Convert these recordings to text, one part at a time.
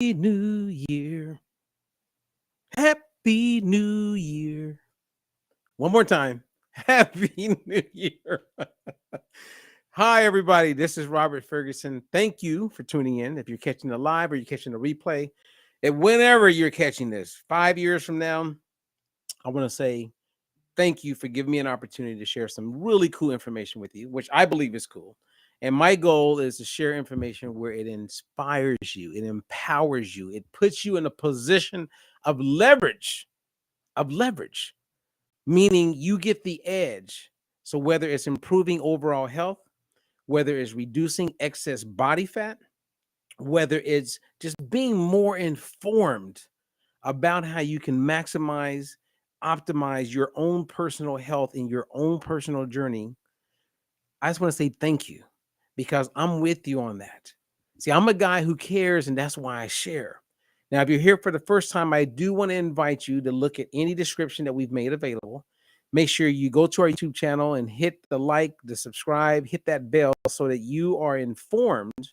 New Year. Happy New Year. One more time. Happy New Year. Hi, everybody. This is Robert Ferguson. Thank you for tuning in. If you're catching the live or you're catching the replay, and whenever you're catching this, 5 years from now, I want to say thank you for giving me an opportunity to share some really cool information with you, which I believe is cool. And my goal is to share information where it inspires you, it empowers you, it puts you in a position of leverage, meaning you get the edge. So whether it's improving overall health, whether it's reducing excess body fat, whether it's just being more informed about how you can maximize, optimize your own personal health in your own personal journey, I just want to say thank you because I'm with you on that. See, I'm a guy who cares, and that's why I share. Now, if you're here for the first time, I do want to invite you to look at any description that we've made available. Make sure you go to our YouTube channel and hit the like, the subscribe, hit that bell so that you are informed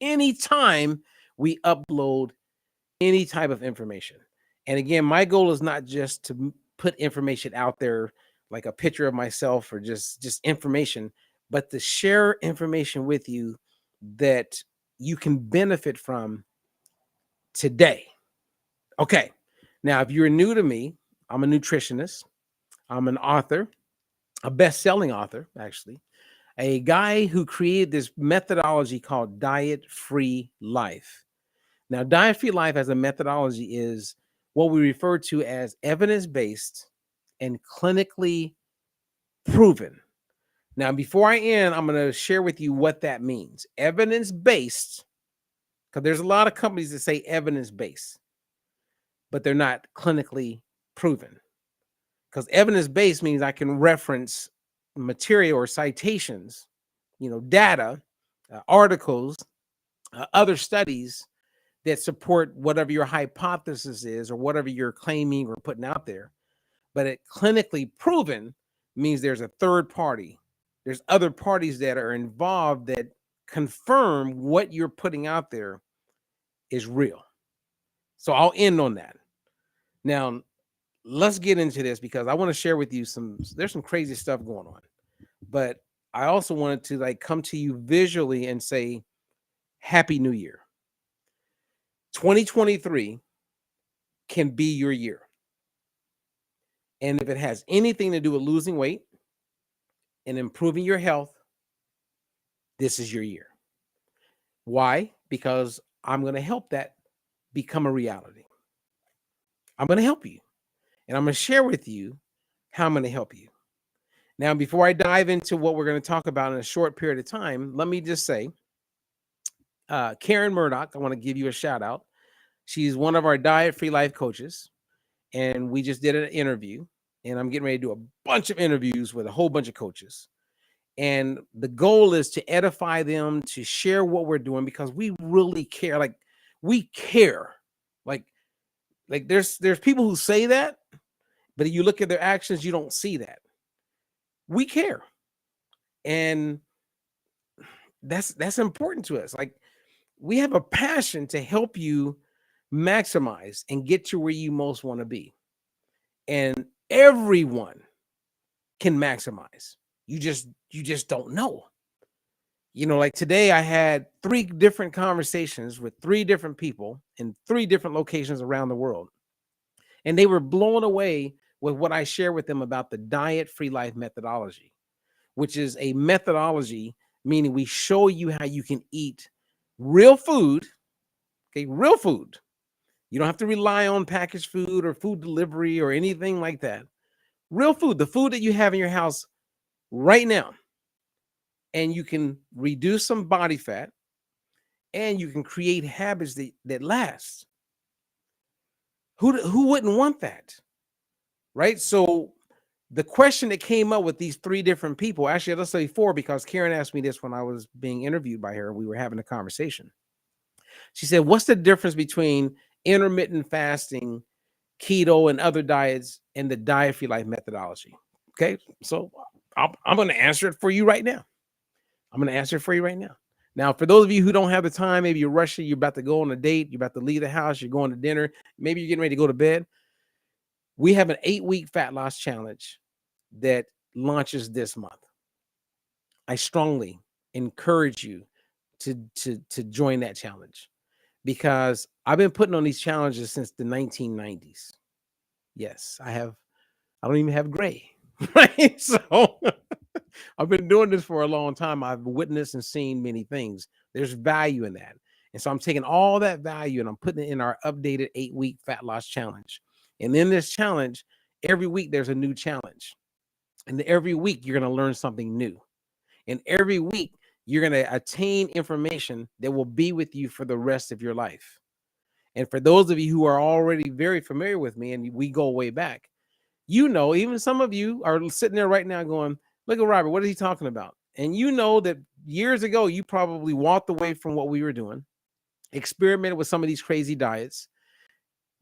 anytime we upload any type of information. And again, my goal is not just to put information out there like a picture of myself or just information, but to share information with you that you can benefit from today. Okay. Now, if you're new to me, I'm a nutritionist. I'm an author, a best-selling author, actually, a guy who created this methodology called Diet-Free Life. Now, diet-free life as a methodology is what we refer to as evidence-based and clinically proven. Now, before I end, I'm going to share with you what that means. Evidence-based, because there's a lot of companies that say evidence-based, but they're not clinically proven. Because evidence-based means I can reference material or citations, data, articles, other studies that support whatever your hypothesis is or whatever you're claiming or putting out there. But it clinically proven means there's a third party. There's other parties that are involved that confirm what you're putting out there is real. So I'll end on that. Now, let's get into this because I want to share with you there's some crazy stuff going on. But I also wanted to come to you visually and say, Happy New Year. 2023 can be your year. And if it has anything to do with losing weight and improving your health, this is your year. Why? Because I'm going to help that become a reality. I'm going to help you. And I'm going to share with you how I'm going to help you. Now, before I dive into what we're going to talk about in a short period of time, let me just say, Karen Murdoch, I want to give you a shout out. She's one of our diet-free life coaches. And we just did an interview. And I'm getting ready to do a bunch of interviews with a whole bunch of coaches. And the goal is to edify them, to share what we're doing because we really care. We care. Like there's people who say that, but you look at their actions, you don't see that. We care. And that's important to us. We have a passion to help you maximize and get to where you most want to be. And everyone can maximize. You just don't know. Like today I had 3 different conversations with 3 different people in 3 different locations around the world. And they were blown away with what I share with them about the diet-free life methodology, which is a methodology, meaning we show you how you can eat real food, okay, real food. You don't have to rely on packaged food or food delivery or anything like that. Real food, the food that you have in your house right now. And you can reduce some body fat and you can create habits that last. Who wouldn't want that? Right? So the question that came up with these 3 different people, actually, let's say 4, because Karen asked me this when I was being interviewed by her. We were having a conversation. She said, what's the difference between intermittent fasting, keto, and other diets and the diet-free life methodology? Okay, so I'm going to answer it for you right now. Now, for those of you who don't have the time, maybe you're rushing, you're about to go on a date, you're about to leave the house, you're going to dinner, maybe you're getting ready to go to bed. We have an 8-week fat loss challenge that launches this month. I strongly encourage you to join that challenge, because I've been putting on these challenges since the 1990s. Yes, I don't even have gray, right? So I've been doing this for a long time. I've witnessed and seen many things. There's value in that. And so I'm taking all that value and I'm putting it in our updated 8-week fat loss challenge. And in this challenge, every week there's a new challenge. And every week you're going to learn something new. And every week you're going to attain information that will be with you for the rest of your life. And for those of you who are already very familiar with me and we go way back, you know, even some of you are sitting there right now going, look at Robert, what is he talking about? And you know that years ago, you probably walked away from what we were doing, experimented with some of these crazy diets,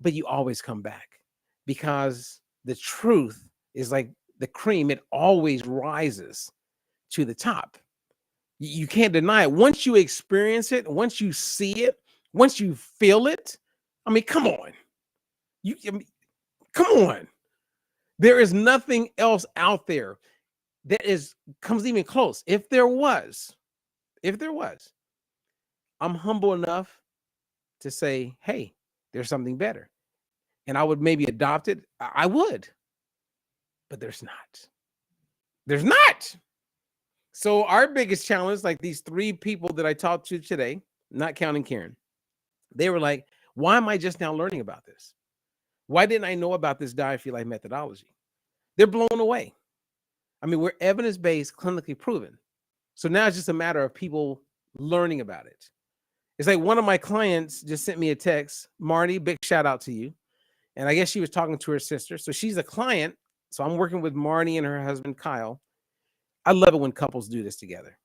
but you always come back, because the truth is like the cream. It always rises to the top. You can't deny it. Once you experience it, once you see it, once you feel it, I mean, come on. Come on. There is nothing else out there that comes even close. If there was, I'm humble enough to say, hey, there's something better. And I would maybe adopt it. I would. But there's not. There's not. So our biggest challenge, like these 3 people that I talked to today, not counting Karen, they were like, why am I just now learning about this? Why didn't I know about this Diet for Your Life methodology? They're blown away. I mean, we're evidence-based, clinically proven. So now it's just a matter of people learning about it. It's like one of my clients just sent me a text. Marty, big shout out to you. And I guess she was talking to her sister. So she's a client. So I'm working with Marty and her husband, Kyle. I love it when couples do this together.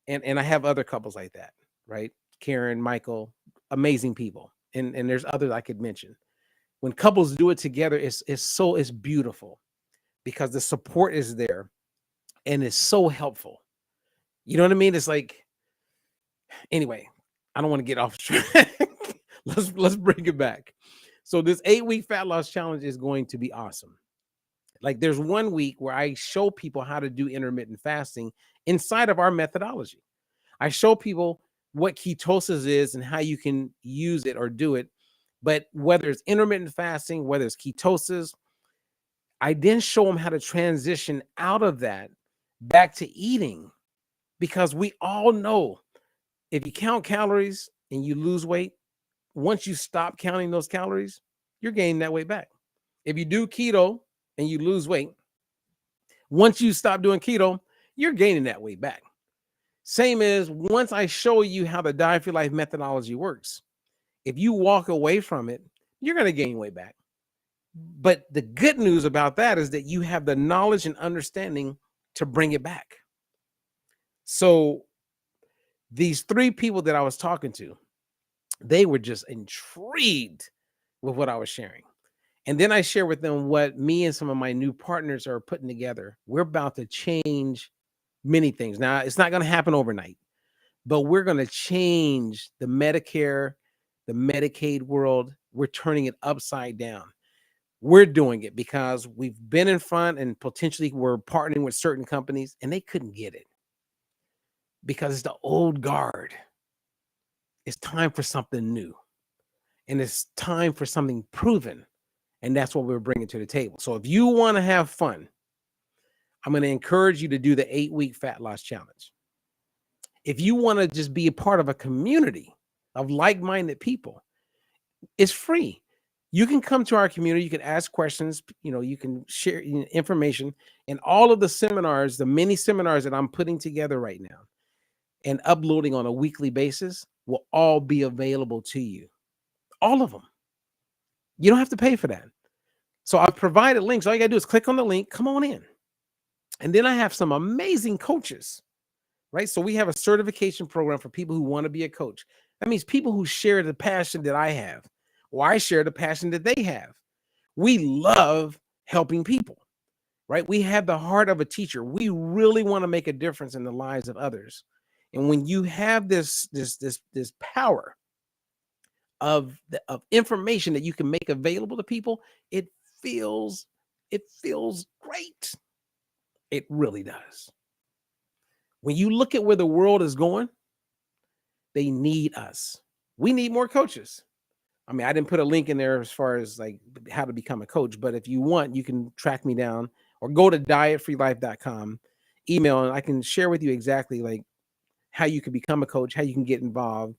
And I have other couples like that, right? Karen, Michael, amazing people. And there's others I could mention. When couples do it together, it's beautiful, because the support is there and it's so helpful. You know what I mean? It's like, anyway, I don't want to get off track. Let's bring it back. So this 8-week fat loss challenge is going to be awesome. Like, there's 1 week where I show people how to do intermittent fasting inside of our methodology. I show people what ketosis is and how you can use it or do it. But whether it's intermittent fasting, whether it's ketosis, I then show them how to transition out of that back to eating, because we all know if you count calories and you lose weight, once you stop counting those calories, you're gaining that weight back. If you do keto and you lose weight, once you stop doing keto, you're gaining that weight back. Same as once I show you how the Diet for Your Life methodology works, if you walk away from it, you're going to gain weight back. But the good news about that is that you have the knowledge and understanding to bring it back. So these 3 people that I was talking to, they were just intrigued with what I was sharing. And then I share with them what me and some of my new partners are putting together. We're about to change many things. Now, it's not going to happen overnight, but we're going to change the Medicare, the Medicaid world. We're turning it upside down. We're doing it because we've been in front and potentially we're partnering with certain companies and they couldn't get it because it's the old guard. It's time for something new, and it's time for something proven. And that's what we're bringing to the table. So if you want to have fun, I'm going to encourage you to do the 8-week fat loss challenge. If you want to just be a part of a community of like-minded people, it's free. You can come to our community. You can ask questions. You can share information, and all of the seminars, the many seminars that I'm putting together right now and uploading on a weekly basis will all be available to you. All of them. You don't have to pay for that. So I've provided links. All you got to do is click on the link, come on in. And then I have some amazing coaches, right? So we have a certification program for people who want to be a coach. That means people who share the passion that I have, or I share the passion that they have. We love helping people, right? We have the heart of a teacher. We really want to make a difference in the lives of others. And when you have this power of information that you can make available to people, it feels great. It really does. When you look at where the world is going, they need us. We need more coaches. I mean, I didn't put a link in there as far as like how to become a coach, but if you want, you can track me down or go to dietfreelife.com, email, and I can share with you exactly like how you can become a coach, how you can get involved,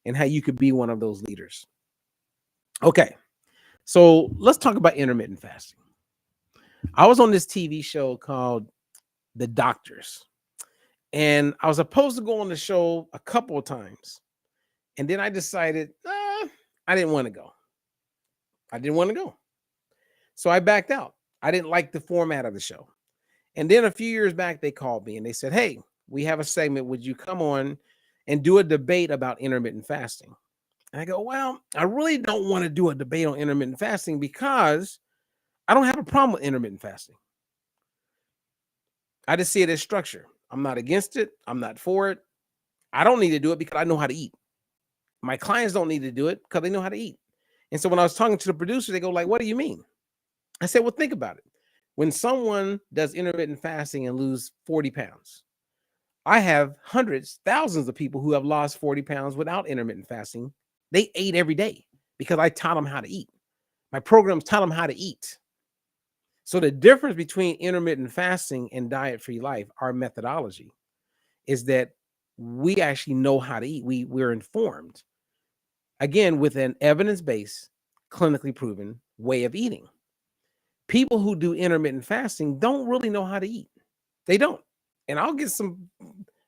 and how you could be one of those leaders. Okay, so let's talk about intermittent fasting. I was on this TV show called The Doctors, and I was supposed to go on the show a couple of times, and then I decided I didn't want to go. So I backed out. I didn't like the format of the show. And then a few years back, they called me and they said, hey, we have a segment. Would you come on and do a debate about intermittent fasting? And I go, well, I really don't want to do a debate on intermittent fasting because I don't have a problem with intermittent fasting. I just see it as structure. I'm not against it. I'm not for it. I don't need to do it because I know how to eat. My clients don't need to do it because they know how to eat. And so when I was talking to the producer, they go like, what do you mean? I said, well, think about it. When someone does intermittent fasting and lose 40 pounds, I have hundreds, thousands of people who have lost 40 pounds without intermittent fasting. They ate every day because I taught them how to eat. My programs taught them how to eat. So the difference between intermittent fasting and diet-free life, our methodology, is that we actually know how to eat. We're informed, again, with an evidence-based, clinically proven way of eating. People who do intermittent fasting don't really know how to eat. They don't. And I'll get some,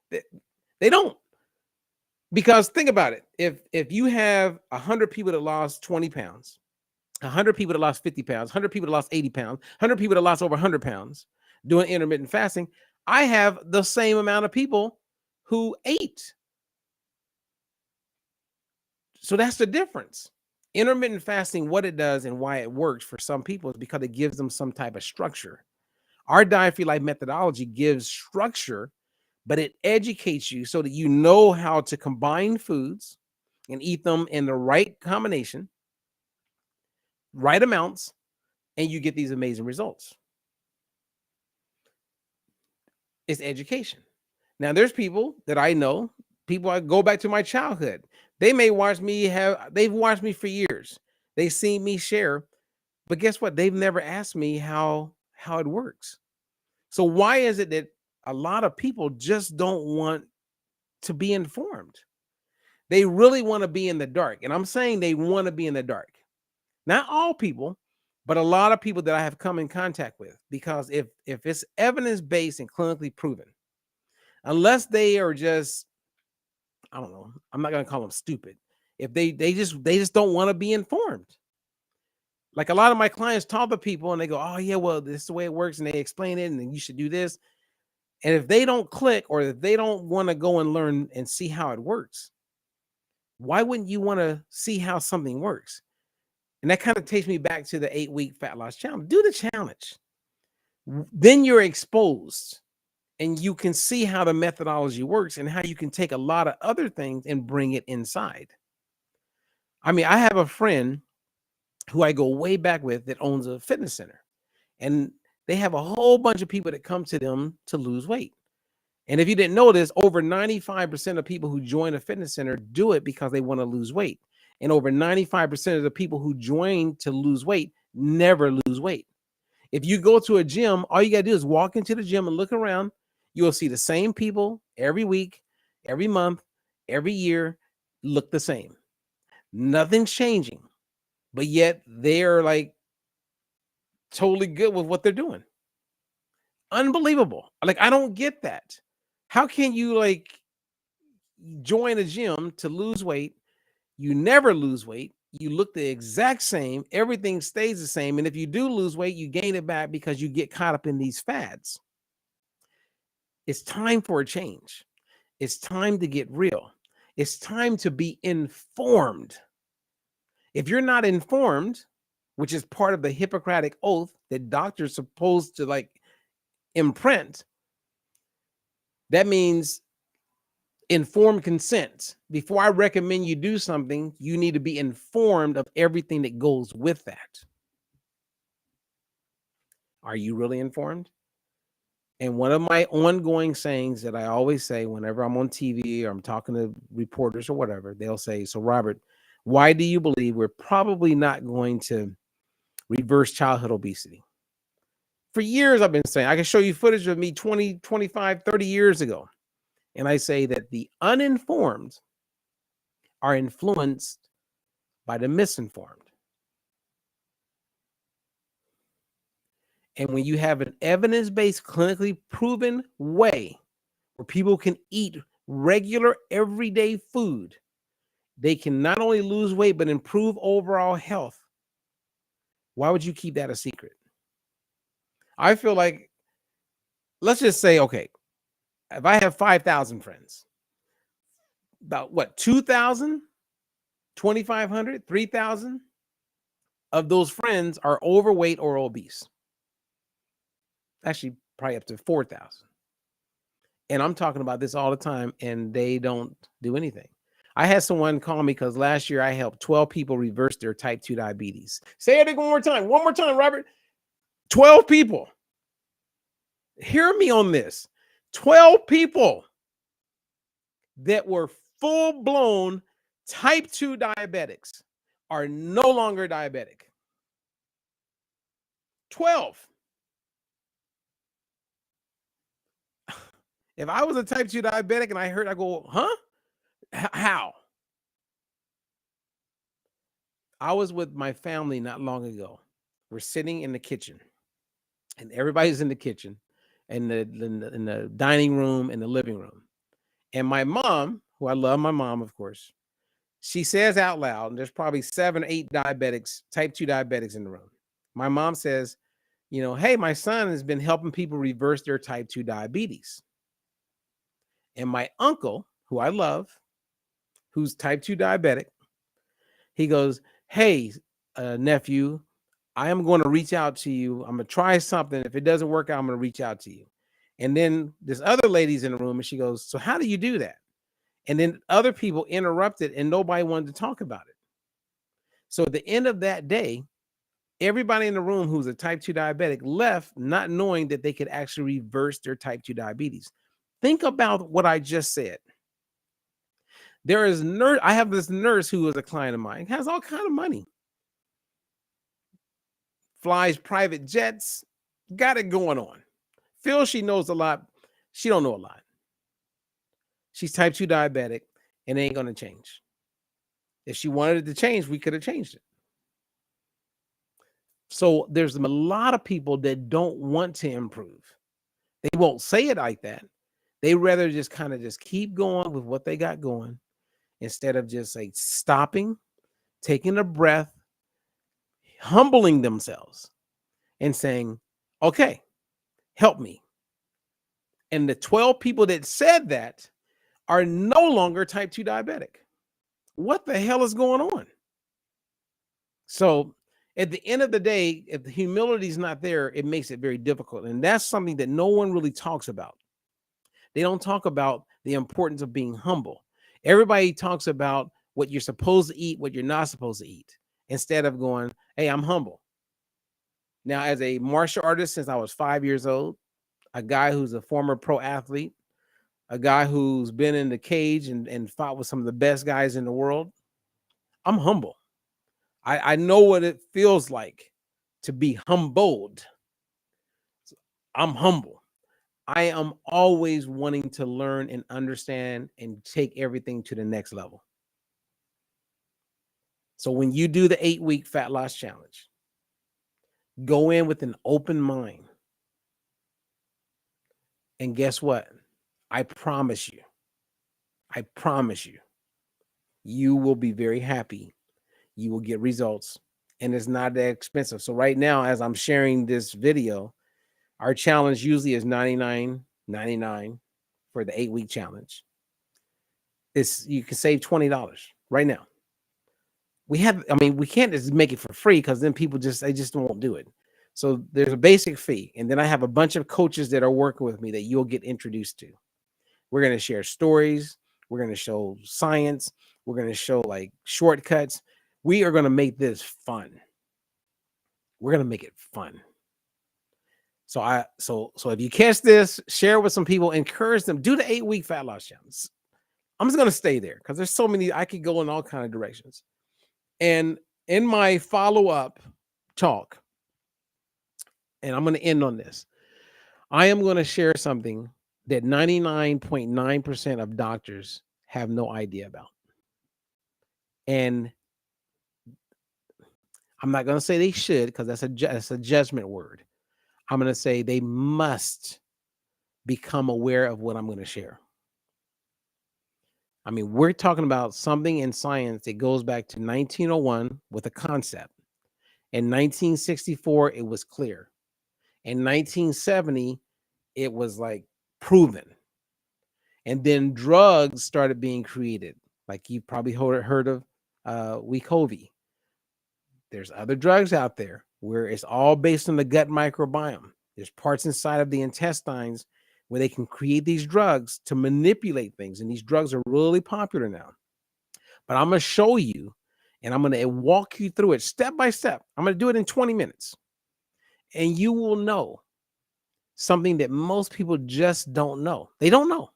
they don't. Because think about it. If you have 100 people that lost 20 pounds, 100 people that lost 50 pounds, 100 people that lost 80 pounds, 100 people that lost over 100 pounds doing intermittent fasting, I have the same amount of people who ate. So that's the difference. Intermittent fasting, what it does and why it works for some people is because it gives them some type of structure. Our diet-free life methodology gives structure, but it educates you so that you know how to combine foods and eat them in the right combination, right amounts, and you get these amazing results. It's education. Now, there's people that I know, people I go back to my childhood. They may watch me they've watched me for years. They've seen me share, but guess what? They've never asked me how it works. So why is it that a lot of people just don't want to be informed? They really want to be in the dark. And I'm saying they want to be in the dark. Not all people, but a lot of people that I have come in contact with, because if it's evidence-based and clinically proven, unless they are just, I don't know, I'm not going to call them stupid. If they just don't want to be informed. Like a lot of my clients talk to people and they go, oh yeah, well, this is the way it works. And they explain it and then you should do this. And if they don't click or if they don't want to go and learn and see how it works, why wouldn't you want to see how something works? And that kind of takes me back to the 8-week fat loss challenge. Do the challenge. Then you're exposed and you can see how the methodology works and how you can take a lot of other things and bring it inside. I mean, I have a friend who I go way back with that owns a fitness center, and they have a whole bunch of people that come to them to lose weight. And if you didn't know this, over 95% of people who join a fitness center do it because they want to lose weight. And over 95% of the people who join to lose weight never lose weight. If you go to a gym, all you got to do is walk into the gym and look around. You will see the same people every week, every month, every year, look the same. Nothing's changing, but yet they're like totally good with what they're doing. Unbelievable. Like, I don't get that. How can you like join a gym to lose weight? You never lose weight. You look the exact same. Everything stays the same. And if you do lose weight, you gain it back because you get caught up in these fads. It's time for a change. It's time to get real. It's time to be informed. If you're not informed, which is part of the Hippocratic oath that doctors are supposed to like imprint, that means Informed consent. Before I recommend you do something, you need to be informed of everything that goes with that. Are you really informed? And one of my ongoing sayings that I always say whenever I'm on TV or I'm talking to reporters or whatever, they'll say, so Robert, why do you believe we're probably not going to reverse childhood obesity? For years, I've been saying, I can show you footage of me 20, 25, 30 years ago. And I say that the uninformed are influenced by the misinformed. And when you have an evidence-based, clinically proven way where people can eat regular, everyday food, they can not only lose weight, but improve overall health. Why would you keep that a secret? I feel like, let's just say, okay, if I have 5,000 friends, about what, 2,000, 2,500, 3,000 of those friends are overweight or obese. Actually, probably up to 4,000. And I'm talking about this all the time, and they don't do anything. I had someone call me because last year I helped 12 people reverse their type 2 diabetes. Say it one more time. One more time, Robert. 12 people. Hear me on this. 12 people that were full-blown type 2 diabetics are no longer diabetic. 12. If I was a type 2 diabetic and I heard, I go, huh? How? I was with my family not long ago. We're sitting in the kitchen, and everybody's in the kitchen, and in the dining room and the living room. And my mom, who I love my mom, of course, she says out loud, and there's probably 7 or 8 diabetics, type 2 diabetics in the room. My mom says, you know, hey, my son has been helping people reverse their type 2 diabetes. And my uncle, who I love, who's type 2 diabetic, he goes, hey, nephew, I am going to reach out to you. I'm going to try something. If it doesn't work out, I'm going to reach out to you. And then this other lady's in the room, and she goes, so how do you do that? And then other people interrupted, and nobody wanted to talk about it. So at the end of that day, everybody in the room who's a type 2 diabetic left not knowing that they could actually reverse their type 2 diabetes. Think about what I just said. There is nurse. I have this nurse who is a client of mine, has all kind of money, flies private jets, got it going on. Feels she knows a lot. She don't know a lot. She's type 2 diabetic, and it ain't going to change. If she wanted it to change, we could have changed it. So there's a lot of people that don't want to improve. They won't say it like that. They rather just kind of just keep going with what they got going instead of just like stopping, taking a breath, humbling themselves and saying, okay, help me. And the 12 people that said that are no longer type 2 diabetic. What the hell is going on? So at the end of the day, if the humility is not there, it makes it very difficult. And that's something that no one really talks about. They don't talk about the importance of being humble. Everybody talks about what you're supposed to eat, what you're not supposed to eat, instead of going, hey, I'm humble. Now, as a martial artist since I was 5 years old, a guy who's a former pro athlete, a guy who's been in the cage and fought with some of the best guys in the world, I'm humble. I know what it feels like to be humbled. I'm humble. I am always wanting to learn and understand and take everything to the next level. So when you do the 8-week fat loss challenge, go in with an open mind. And guess what? I promise you, you will be very happy. You will get results, and it's not that expensive. So right now, as I'm sharing this video, our challenge usually is $99.99 for the 8-week challenge. You can save $20 right now. We can't just make it for free because then people they just won't do it. So there's a basic fee, and then I have a bunch of coaches that are working with me that you'll get introduced to. We're going to share stories. We're going to show science. We're going to show like shortcuts. We are going to make this fun. We're going to make it fun. So if you catch this, share with some people, encourage them, do the 8-week fat loss challenge. I'm just going to stay there because there's so many, I could go in all kinds of directions. And in my follow-up talk, and I'm going to end on this, I am going to share something that 99.9% of doctors have no idea about. And I'm not going to say they should, because that's a judgment word. I'm going to say they must become aware of what I'm going to share. I mean, we're talking about something in science that goes back to 1901 with a concept. In 1964, it was clear. In 1970, it was like proven. And then drugs started being created. Like you probably heard of Wegovy. There's other drugs out there where it's all based on the gut microbiome. There's parts inside of the intestines where they can create these drugs to manipulate things. And these drugs are really popular now. But I'm going to show you, and I'm going to walk you through it step by step. I'm going to do it in 20 minutes. And you will know something that most people just don't know. They don't know.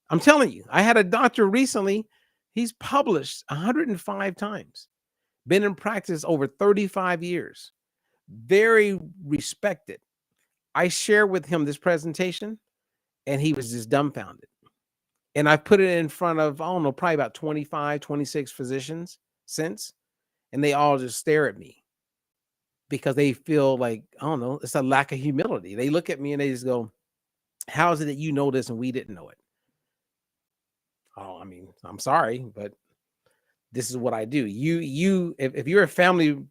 I'm telling you, I had a doctor recently. He's published 105 times, been in practice over 35 years, very respected. I shared with him this presentation and he was just dumbfounded. And I put it in front of, I don't know, probably about 25, 26 physicians since, and they all just stare at me because they feel like, I don't know, it's a lack of humility. They look at me and they just go, how is it that you know this and we didn't know it? Oh, I mean, I'm sorry, but this is what I do. If you're a family,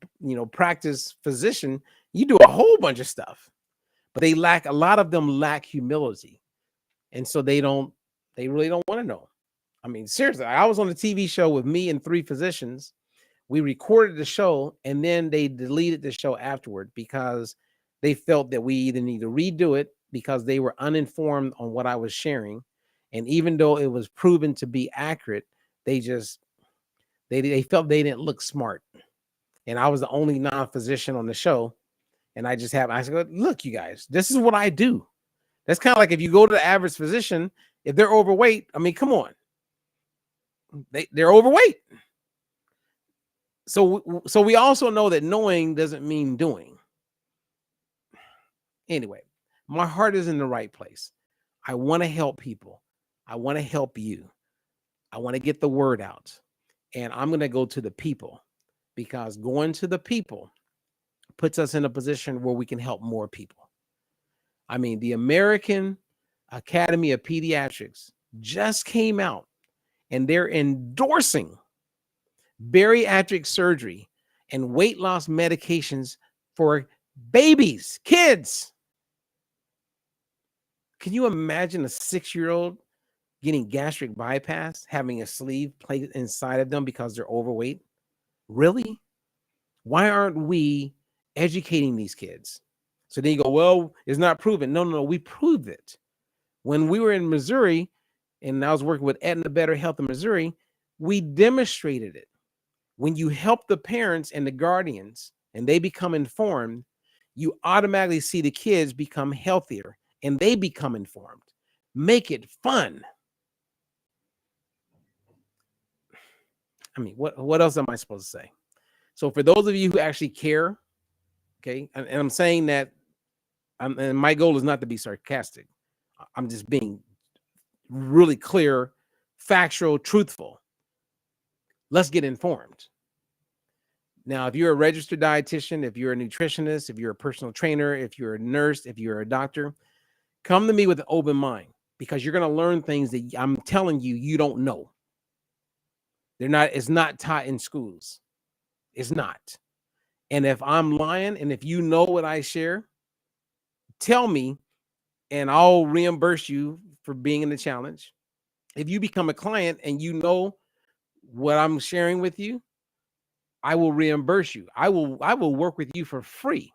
practice physician, you do a whole bunch of stuff, but a lot of them lack humility. And so they really don't want to know. I mean, seriously, I was on a TV show with me and 3 physicians. We recorded the show and then they deleted the show afterward because they felt that we either need to redo it because they were uninformed on what I was sharing. And even though it was proven to be accurate, they felt they didn't look smart. And I was the only non-physician on the show. And I said, look, you guys, this is what I do. That's kind of like if you go to the average physician, if they're overweight, I mean, come on. They're overweight. So we also know that knowing doesn't mean doing. Anyway, my heart is in the right place. I want to help people. I want to help you. I want to get the word out. And I'm going to go to the people because going to the people puts us in a position where we can help more people. I mean, the American Academy of Pediatrics just came out and they're endorsing bariatric surgery and weight loss medications for babies, kids. Can you imagine a 6-year-old getting gastric bypass, having a sleeve placed inside of them because they're overweight? Really? Why aren't we educating these kids? So then you go, well, it's not proven. No, we proved it. When we were in Missouri, and I was working with Aetna Better Health in Missouri, we demonstrated it. When you help the parents and the guardians and they become informed, you automatically see the kids become healthier and they become informed. Make it fun. I mean, what else am I supposed to say? So for those of you who actually care, okay, and I'm saying that, and my goal is not to be sarcastic. I'm just being really clear, factual, truthful. Let's get informed. Now, if you're a registered dietitian, if you're a nutritionist, if you're a personal trainer, if you're a nurse, if you're a doctor, come to me with an open mind because you're going to learn things that I'm telling you, you don't know. It's not taught in schools. It's not. And if I'm lying and if you know what I share, tell me and I'll reimburse you for being in the challenge. If you become a client and you know what I'm sharing with you, I will reimburse you. I will work with you for free.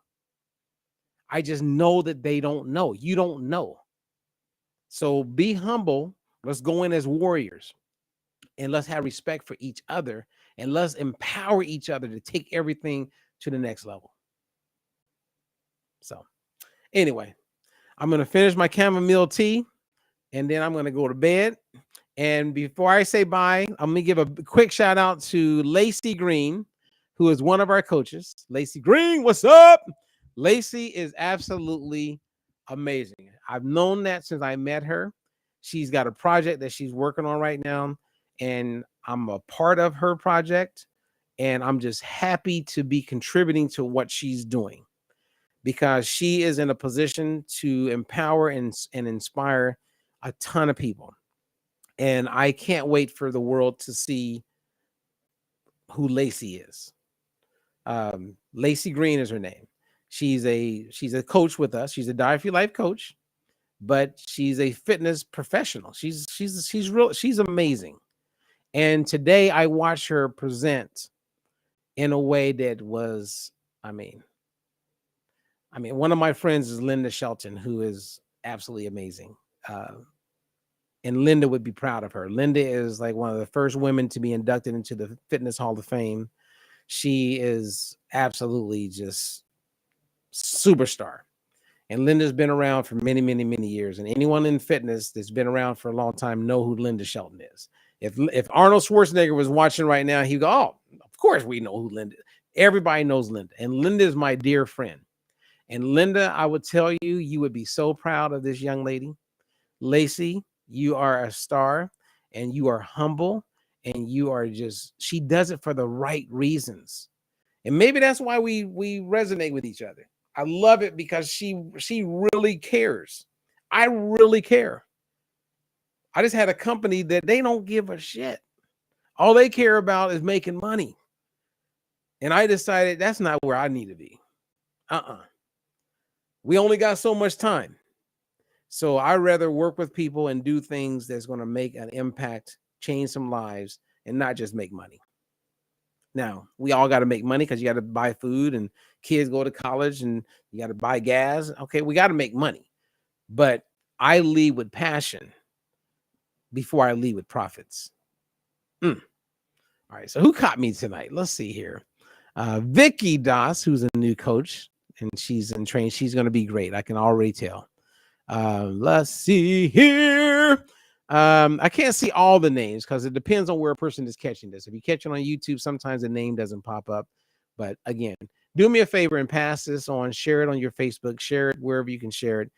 I just know that they don't know. You don't know. So be humble Let's go in as warriors, and let's have respect for each other, and let's empower each other to take everything to the next level. So anyway, I'm going to finish my chamomile tea, and then I'm going to go to bed. And before I say bye, I'm going to give a quick shout out to Lacey Green, who is one of our coaches. Lacey Green, what's up? Lacey is absolutely amazing. I've known that since I met her. She's got a project that she's working on right now, and I'm a part of her project, and I'm just happy to be contributing to what she's doing, because she is in a position to empower and inspire a ton of people. And I can't wait for the world to see who Lacey is. Lacey Green is her name. She's a coach with us. She's a Diet Free Life coach, but she's a fitness professional. She's amazing. And today I watched her present in a way that was, I mean, one of my friends is Linda Shelton, who is absolutely amazing. And Linda would be proud of her. Linda is like one of the first women to be inducted into the Fitness Hall of Fame. She is absolutely just superstar. And Linda's been around for many, many, many years. And anyone in fitness that's been around for a long time know who Linda Shelton is. If Arnold Schwarzenegger was watching right now, he'd go, oh, of course we know who Linda is. Everybody knows Linda. And Linda is my dear friend. And Linda, I would tell you, you would be so proud of this young lady. Lacey, you are a star, and you are humble, and you are just, she does it for the right reasons. And maybe that's why we resonate with each other. I love it because she really cares. I really care. I just had a company that they don't give a shit. All they care about is making money. And I decided that's not where I need to be. We only got so much time. So I'd rather work with people and do things that's going to make an impact, change some lives, and not just make money. Now, we all got to make money because you got to buy food, and kids go to college, and you got to buy gas. Okay, we got to make money. But I lead with passion before I lead with profits. All right, so who caught me tonight? Let's see here. Vicky Das, who's a new coach, and she's in training. She's going to be great. I can already tell. Let's see here. I can't see all the names because it depends on where a person is catching this. If you catch it on YouTube, sometimes the name doesn't pop up. But again, do me a favor and pass this on. Share it on your Facebook. Share it wherever you can share it.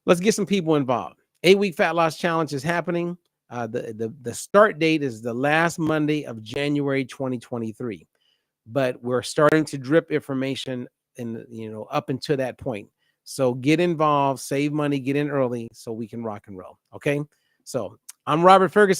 Let's get some people involved. 8-week fat loss challenge is happening. The start date is the last Monday of January 2023. But we're starting to drip information up until that point. So get involved, save money, get in early so we can rock and roll. Okay. So I'm Robert Ferguson.